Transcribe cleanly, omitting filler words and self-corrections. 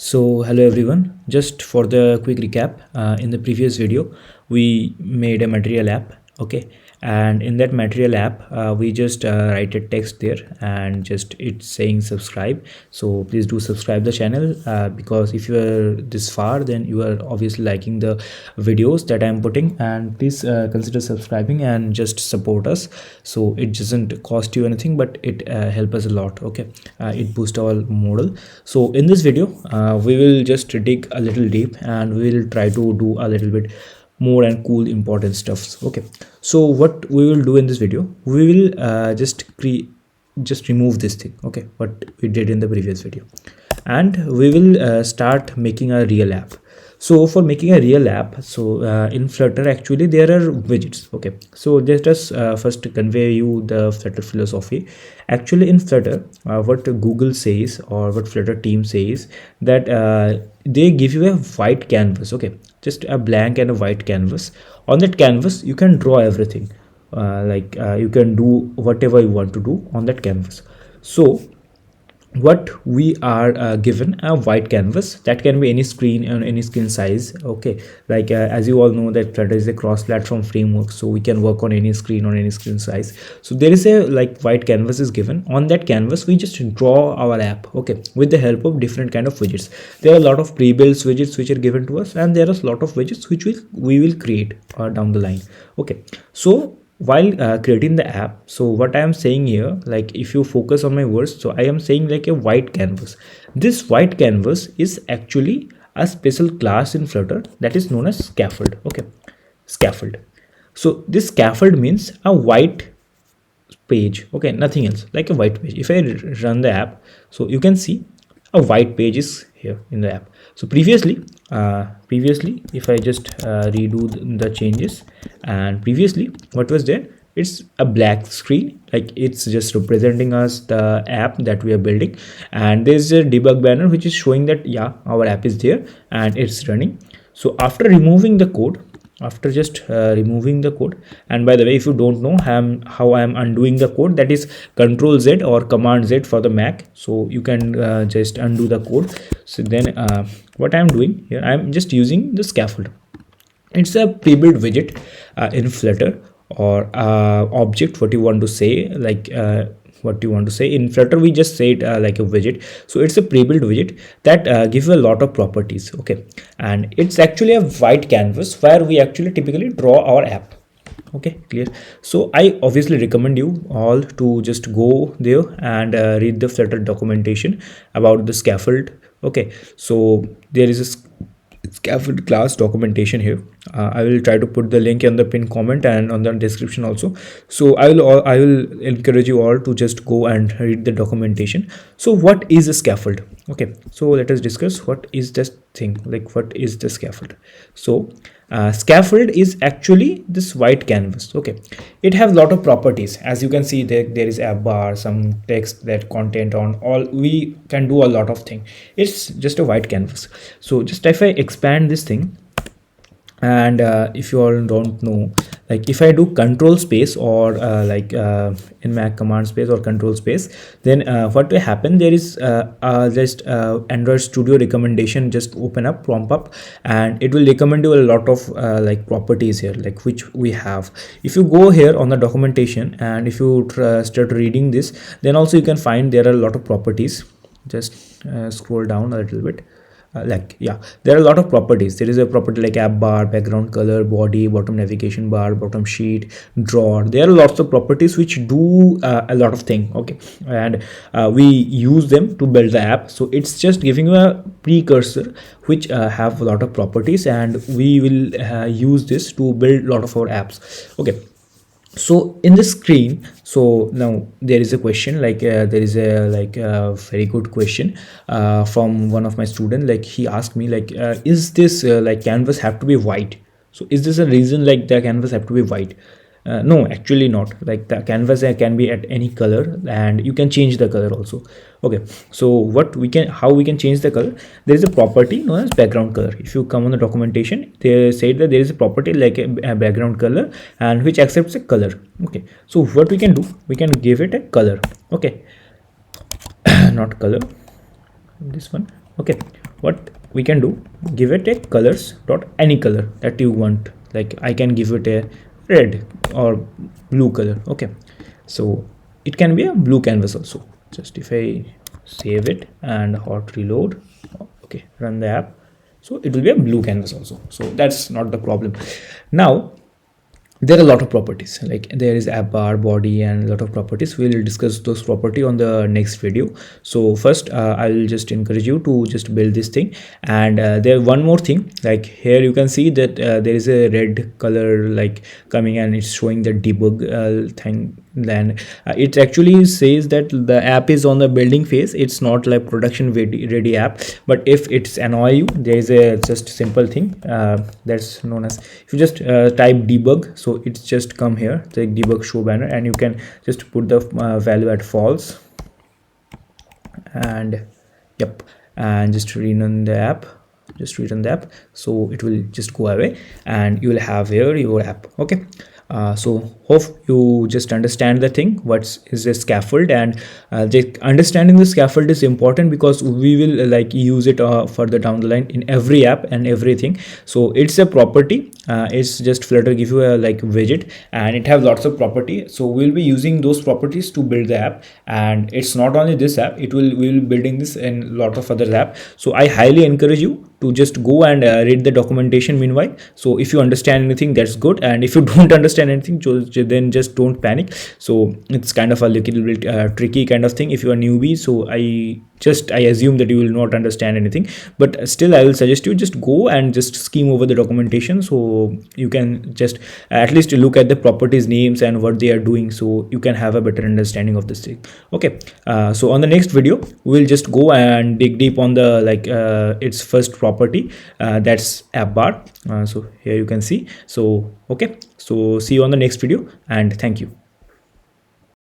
So hello everyone, just for the quick recap, in the previous video we made a material app, okay, and in that material app we just write a text there and just it's saying subscribe. So please do subscribe the channel because if you are this far then you are obviously liking the videos that I am putting, and please consider subscribing and just support us. So it doesn't cost you anything, but it help us a lot, okay. It boosts our model. So in this video we will just dig a little deep and we will try to do a little bit more and cool important stuffs, okay. So what we will do in this video, we will just remove this thing, okay, what we did in the previous video, and we will start making a real app. So for making a real app, so in Flutter actually there are widgets, okay. So let us first convey you the Flutter philosophy. Actually in Flutter what Google says or what Flutter team says, that they give you a white canvas, okay, just a blank and a white canvas. On that canvas you can draw everything, you can do whatever you want to do on that canvas. So what we are given a white canvas that can be any screen and any screen size, okay. As you all know that Flutter is a cross-platform framework, so we can work on any screen or any screen size. So there is a white canvas is given. On that canvas we just draw our app, okay, with the help of different kind of widgets. There are a lot of pre-built widgets which are given to us, and there are a lot of widgets which we will create down the line, okay. So while creating the app, so what I am saying here, like if you focus on my words, so I am saying like a white canvas. This white canvas is actually a special class in Flutter that is known as scaffold, okay. Scaffold. So this scaffold means a white page, okay, nothing else, like a white page. If I run the app, so you can see a white page is here in the app. So previously if I just redo the changes, and previously what was there, it's a black screen, like it's just representing us the app that we are building, and there's a debug banner which is showing that yeah, our app is there and it's running. So after removing the code, after just removing the code, and by the way, if you don't know how I am undoing the code, that is Control Z or Command Z for the Mac. So you can just undo the code. So then what I am doing here, I am just using the scaffold. It's a pre-built widget in Flutter, or object, what you want to say, what you want to say. In Flutter we just say it like a widget. So it's a pre-built widget that gives a lot of properties, okay, and it's actually a white canvas where we actually typically draw our app, okay, clear. So I obviously recommend you all to just go there and read the Flutter documentation about the scaffold, okay. So there is a scaffold class documentation here. I will try to put the link in the pinned comment and on the description also. So I will encourage you all to just go and read the documentation. So what is a scaffold, okay. So let us discuss what is this thing, like what is the scaffold. So scaffold is actually this white canvas, okay. It has a lot of properties. As you can see, there is a bar, some text, that content on all, we can do a lot of things. It's just a white canvas. So just if I expand this thing, and if you all don't know, like if I do control space or in Mac command space or control space, then what will happen, there is just Android Studio recommendation just open up, prompt up, and it will recommend you a lot of properties here, like which we have. If you go here on the documentation and if you start reading this, then also you can find there are a lot of properties. Just scroll down a little bit. There are a lot of properties. There is a property like app bar, background color, body, bottom navigation bar, bottom sheet, drawer. There are lots of properties which do a lot of things, okay, and we use them to build the app. So it's just giving you a precursor which have a lot of properties, and we will use this to build a lot of our apps, okay. So in the screen, so now there is a question, there is a very good question from one of my students. Like he asked me, is this canvas have to be white? So is this a reason like the canvas have to be white? No, actually not. Like the canvas can be at any color, and you can change the color also, okay. So how we can change the color, there is a property known as background color. If you come on the documentation, they say that there is a property like a background color, and which accepts a color, okay. So what we can do, we can give it a color, okay. Not color, this one, Okay, what we can do, give it a colors dot any color that you want. Like I can give it a red or blue color. Okay, so it can be a blue canvas also. Just if I save it and hot reload, okay, run the app, so it will be a blue canvas also, so that's not the problem. Now there are a lot of properties, like there is app bar, body, and a lot of properties. We'll discuss those property on the next video. So first I'll just encourage you to just build this thing. And there one more thing, like here you can see that there is a red color like coming, and it's showing the debug thing. Then it actually says that the app is on the building phase, it's not like production ready app. But if it's annoy you, there is a just simple thing that's known as, if you just type debug, so it's just come here, the debug show banner, and you can just put the value at false, and yep, and just rerun the app, so it will just go away, and you will have here your app. Okay, so hope you just understand the thing, what is a scaffold. And understanding the scaffold is important, because we will like use it further down the line in every app and everything. So it's a property, it's just Flutter give you a like widget, and it have lots of property, so we'll be using those properties to build the app. And it's not only this app, we will be building this in a lot of other app. So I highly encourage you to just go and read the documentation meanwhile. So if you understand anything, that's good, and if you don't understand anything, then just don't panic. So it's kind of a little bit tricky kind of thing if you are newbie. So I assume that you will not understand anything, but still I will suggest you just go and just skim over the documentation, so you can just at least look at the properties names and what they are doing, so you can have a better understanding of this thing. Okay, so on the next video we'll just go and dig deep on the like its first property, that's app bar. So here you can see. So okay, so see you on the next video, and thank you.